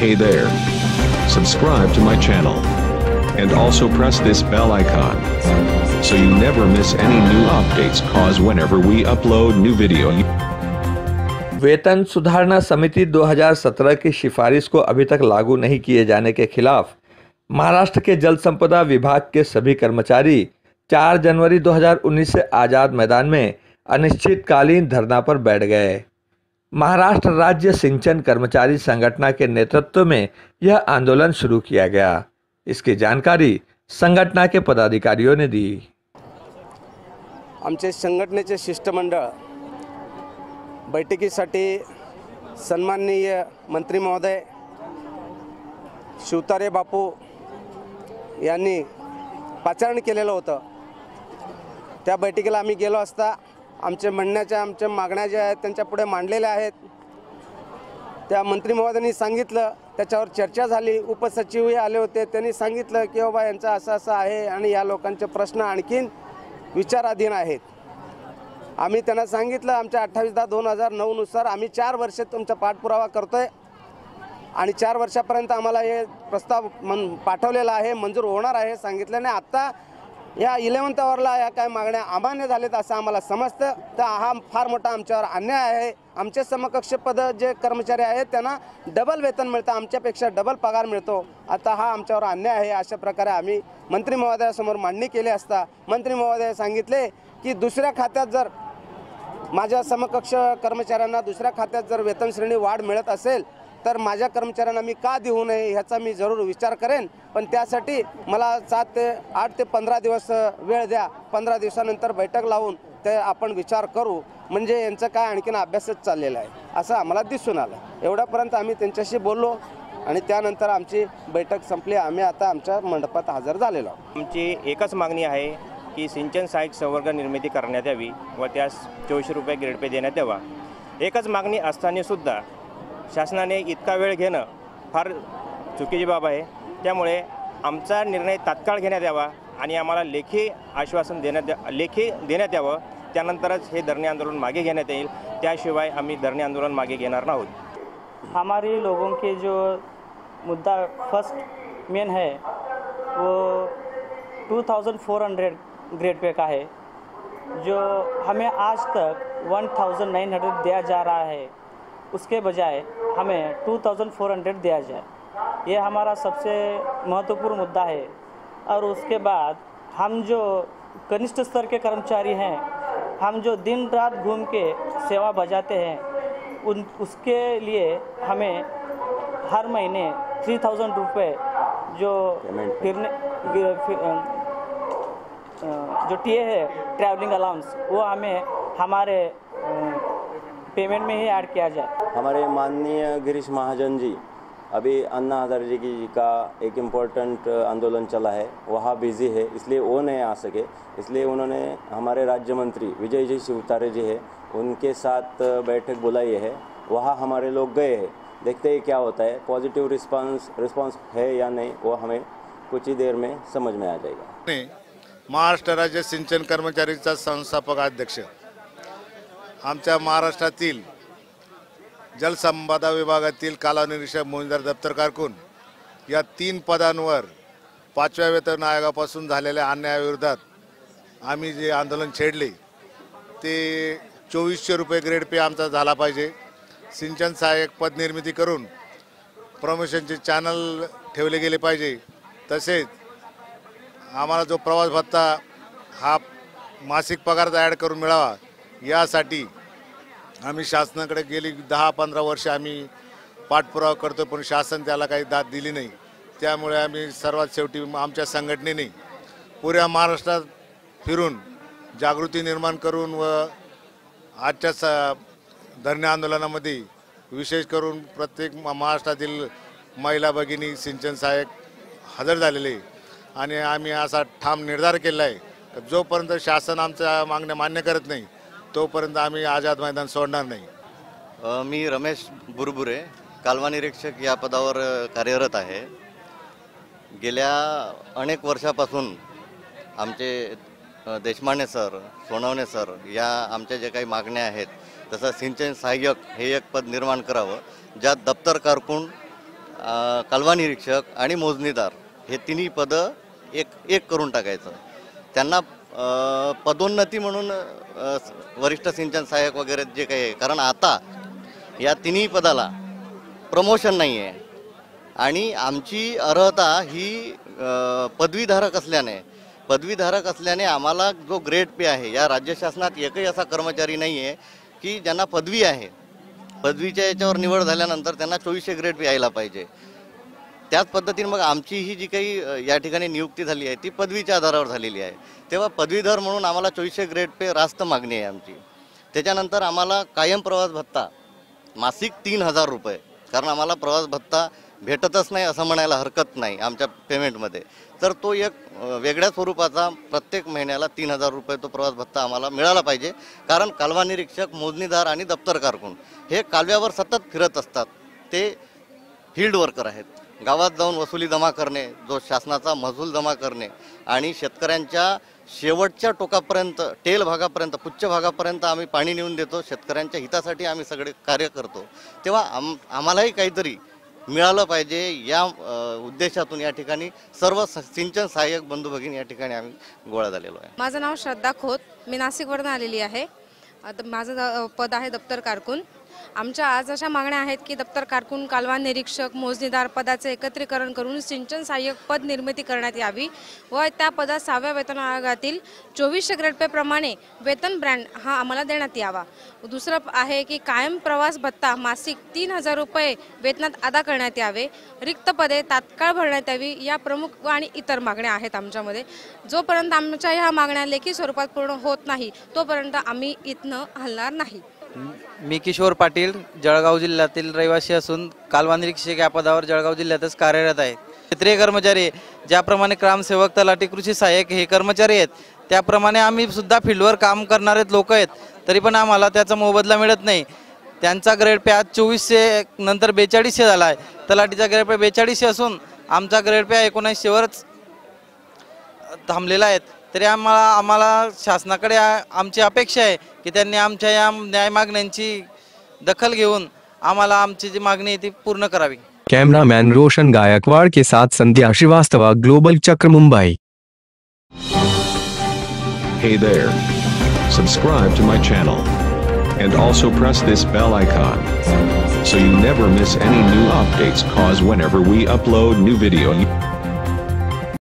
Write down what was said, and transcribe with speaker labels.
Speaker 1: Hey there. Subscribe to my channel. And also press this bell icon. So you never miss any new updates cause whenever we upload new video.
Speaker 2: वेतन सुधारना समिति 2017 की सिफारिश को अभी तक लागू नहीं किए जाने के खिलाफ महाराष्ट्र के जल संपदा विभाग के सभी कर्मचारी 4 जनवरी 2019 से आज़ाद मैदान में अनिश्चितकालीन धरना पर बैठ गए। महाराष्ट्र राज्य सिंचन कर्मचारी संगठन के नेतृत्व में यह आंदोलन शुरू किया गया। इसकी जानकारी संघटना के पदाधिकारियों ने दी।
Speaker 3: आमचे संघटनेचे शिष्टमंडळ बैठकीसाठी सन्माननीय मंत्री महोदय शिवतारे बापू यांनी पाचारण केलेलं होतं। त्या बैठकीला आम्ही गेलो असता आमच्या मागण्या ज्या आहेत त्यांच्या पुढे मांडलेल्या आहेत। त्या मंत्री महोदयांनी सांगितलं, त्याच्यावर चर्चा झाली। उपसचिवही आले होते, त्यांनी सांगितलं की बाबा यांचं असं आहे आणि या लोकांचे प्रश्न आणखीन विचाराधीन आहेत। आम्ही त्यांना सांगितलं आमच्या 28/10/2009 नुसार आम्ही 4 वर्ष तुमचा पाठपुरावा करतोय आणि 4 वर्षापर्यंत आम्हाला हे प्रस्ताव पाठवलेला आहे, मंजूर होणार आहे सांगितल्याने आता या 11th आवरला या काय मागण्या अमान्य झालेत असं आम्हाला समजतं। तर हा फार मोठा आमच्यावर अन्याय आहे। आमचे समकक्ष पद जे कर्मचारी आहेत त्यांना डबल वेतन मिळतं, आमच्यापेक्षा डबल पगार मिळतो। आता हा आमच्यावर अन्याय आहे। अशा प्रकारे आम्ही मंत्री महोदयासमोर मांडणी केली असता मंत्री महोदय सांगितले की दुसऱ्या खात्यात जर माझ्या समकक्ष कर्मचाऱ्यांना दुसऱ्या खात्यात जर वेतन श्रेणी वाढ मिळत असेल तर माझ्या कर्मचाऱ्यांना मी का देऊ नये ह्याचा मी जरूर विचार करेन, पण त्यासाठी मला 8 ते 15 दिवस वेळ द्या। 15 दिवसानंतर बैठक लावून ते आपण विचार करू। म्हणजे यांचं काय आणखीन अभ्यासच चाललेला आहे असं आम्हाला दिसून आलं। एवढ्यापर्यंत आम्ही त्यांच्याशी बोललो आणि त्यानंतर आमची बैठक संपली। आम्ही आता आमच्या मंडपात हजर झालेलो आहोत।
Speaker 4: आमची एकच मागणी आहे की सिंचन सहाय्यक संवर्ग निर्मिती करण्यात यावी व त्यास 2400 रुपये ग्रेड पे देण्यात यावा। एकच मागणी असताना सुद्धा शासनाने इतका वेळ घेणं फार चुकीची बाब आहे। त्यामुळे आमचा निर्णय तात्काळ घेण्यात यावा आणि आम्हाला लेखी आश्वासन देण्यात यावं। त्यानंतरच हे धरणे आंदोलन मागे घेण्यात येईल, त्याशिवाय आम्ही धरणे आंदोलन मागे घेणार नाहोत।
Speaker 5: हमारे लोगों के जो मुद्दा फर्स्ट मेन है वो 2400 ग्रेड पे का है, जो हमें आज तक 1900 दिया जा रहा है, उसके बजाय हमें 2400 दिया जाए। ये हमारा सबसे महत्वपूर्ण मुद्दा है। और उसके बाद हम जो कनिष्ठ स्तर के कर्मचारी हैं, हम जो दिन रात घूम के सेवा बजाते हैं, उसके लिए हमें हर महीने 3000 रुपये जो टीए है ट्रैवलिंग अलाउंस वो हमें हमारे पेमेंट में ही ऐड किया जाए।
Speaker 6: हमारे माननीय गिरीश महाजन जी अभी अन्ना हजारे जी का एक इम्पोर्टेंट आंदोलन चला है, वहाँ बिज़ी है, इसलिए वो नहीं आ सके। इसलिए उन्होंने हमारे राज्य मंत्री विजय जी शिवतारे जी है उनके साथ बैठक बुलाई है, वहाँ हमारे लोग गए हैं। देखते हैं क्या होता है, पॉजिटिव रिस्पांस है या नहीं वो हमें कुछ ही देर में समझ में आ जाएगा।
Speaker 7: महाराष्ट्र राज्य सिंचन कर्मचारीचा संस्थापक अध्यक्ष आमच्या महाराष्ट्रातील जलसंपदा विभागातील कालनिरीक्षक मोहिंदर दप्तर कारकून या 3 पदांवर 5व्या वेतन आयोगापासून झालेल्या अन्यायाविरोधात आम्ही जे आंदोलन छेडले ते 2400 रुपये ग्रेड पे आमचा झाला पाहिजे। सिंचन सहाय्यक पद निर्मिती करून प्रमोशनचे चॅनल ठेवले गेले पाहिजे। तसेच आम्हाला जो प्रवास भत्ता हा मासिक पगारात ॲड करून मिळावा यासाठी आम्ही शासनाकडे गेली 10-15 वर्ष आम्ही पाठपुरावा करतो, पण शासन त्याला काही दाद दिली नाही। त्यामुळे आम्ही सर्वात शेवटी आमच्या संघटनेने पुऱ्या महाराष्ट्रात फिरून जागृती निर्माण करून व आजच्या धरणे आंदोलनामध्ये विशेष करून प्रत्येक महाराष्ट्रातील महिला भगिनी सिंचन सहाय्यक हजर झालेले आणि आम्ही असा ठाम निर्धार केला आहे जोपर्यंत शासन आमच्या मागण्या मान्य करत नाही तोपर्यंत आम्ही आझाद मैदान सोडणार नाही।
Speaker 8: मी रमेश बुरबुरे कालवा निरीक्षक या पदावर कार्यरत आहे। गेल्या अनेक वर्षापासून आमचे देशमाने सर, सोनवणे सर या आमच्या जे काही मागण्या आहेत, तसं सिंचन सहाय्यक हे एक पद निर्माण करावं, ज्यात दप्तर कारकून कालवा निरीक्षक आणि मोजणीदार हे तिन्ही पदं एक करून टाकायचं. त्यांना पदोन्नती म्हणून वरिष्ठ सिंचन सहाय्यक वगैरे जे काही आहे, कारण आता या तिन्ही पदाला प्रमोशन नाही आहे आणि आमची अर्हता ही पदवीधारक असल्याने आम्हाला जो ग्रेड पे आहे, या राज्य शासनात एकही असा कर्मचारी नाही आहे की ज्यांना पदवी आहे, पदवीच्या याच्यावर निवड झाल्यानंतर त्यांना 2400 ग्रेड पे यायला पाहिजे. त्याच पद्धतीने मग आमची ही जी काही या ठिकाणी नियुक्ती झाली आहे ती पदवीच्या आधारावर झालेली आहे. तेव्हा पदवीधर म्हणून आम्हाला 2400 ग्रेड पे रास्त मागणी आहे आमची. त्याच्यानंतर आम्हाला कायम प्रवास भत्ता मासिक 3000 रुपये, कारण आम्हाला प्रवास भत्ता भेटतच नाही असं म्हणायला हरकत नाही आमच्या पेमेंटमध्ये. तर तो एक वेगळ्या स्वरूपाचा प्रत्येक महिन्याला 3000 रुपये तो प्रवास भत्ता आम्हाला मिळाला पाहिजे. कारण कालवा निरीक्षक, मोजणीदार आणि दप्तर कारकून हे कालव्यावर सतत फिरत असतात. ते फील्ड वर्कर आहेत. गावात जाऊन वसुली जमा करणे, जो शासनाचा महसूल जमा करणे आणि शेतकऱ्यांच्या शेवटच्या टोकापर्यंत, टेल भागापर्यंत, पुच्छ भागापर्यंत आम्ही पाणी नेऊन देतो. शेतकऱ्यांच्या हितासाठी आम्ही सगळे कार्य करतो. तेव्हा आम्हालाही काहीतरी मिळालं पाहिजे या उद्देशातून या ठिकाणी सर्व सिंचन सहाय्यक बंधू भगिनी या ठिकाणी आम्ही गोळा झालेलो आहे.
Speaker 9: माझं नाव श्रद्धा खोत, मी नाशिकवरून आलेली आहे. माझं पद आहे दप्तर कारकून. आमच्या आज अशा मागण्या आहेत की दप्तर कारकून, कालवा निरीक्षक, मोजणीदार पदाचे एकत्रीकरण करून सिंचन सहाय्यक पद निर्मिती करण्यात यावी व त्या पदात 6व्या वेतन आयोगातील 2400 ग्रेड पे प्रमाणे वेतन ब्रँड हा आम्हाला देण्यात यावा. दुसरं आहे की कायम प्रवास भत्ता मासिक 3000 रुपये वेतनात अदा करण्यात यावे. रिक्त पदे तात्काळ भरण्यात यावी. या प्रमुख आणि इतर मागण्या आहेत आमच्यामध्ये. जोपर्यंत आमच्या ह्या मागण्या लेखी स्वरूपात पूर्ण होत नाही तोपर्यंत आम्ही इथनं हलणार नाही.
Speaker 10: मी किशोर पाटील, जळगाव जिल्ह्यातील रहिवासी असून कालवा निरीक्षक या पदावर जळगाव जिल्ह्यातच कार्यरत आहे. क्षेत्रीय कर्मचारी ज्याप्रमाणे ग्रामसेवक, तलाठी, कृषी सहाय्यक हे कर्मचारी आहेत, त्याप्रमाणे आम्ही सुद्धा फील्डवर काम करणारे लोक आहेत. तरी पण आम्हाला त्याचा मोबदला मिळत नाही. त्यांचा ग्रेड पे आज 2400 नंतर 4200 झाला आहे. तलाठीचा ग्रेड पे 4200 असून आमचा ग्रेड पे 1900वरच थांबलेला आहे. तरी आम्हाला शासनाकडे आमची अपेक्षा आहे की त्यांनी आमच्या या न्याय मागण्यांची दखल घेऊन आम्हाला आमची जी मागणी आहे ती पूर्ण करावी.
Speaker 11: कैमरामैन रोशन गायकवाड़ के साथ संध्या श्रीवास्तव, ग्लोबल चक्र, Mumbai.
Speaker 1: Hey there. Subscribe to my channel. And also press this bell icon. So you never miss any new updates, cause whenever we upload new video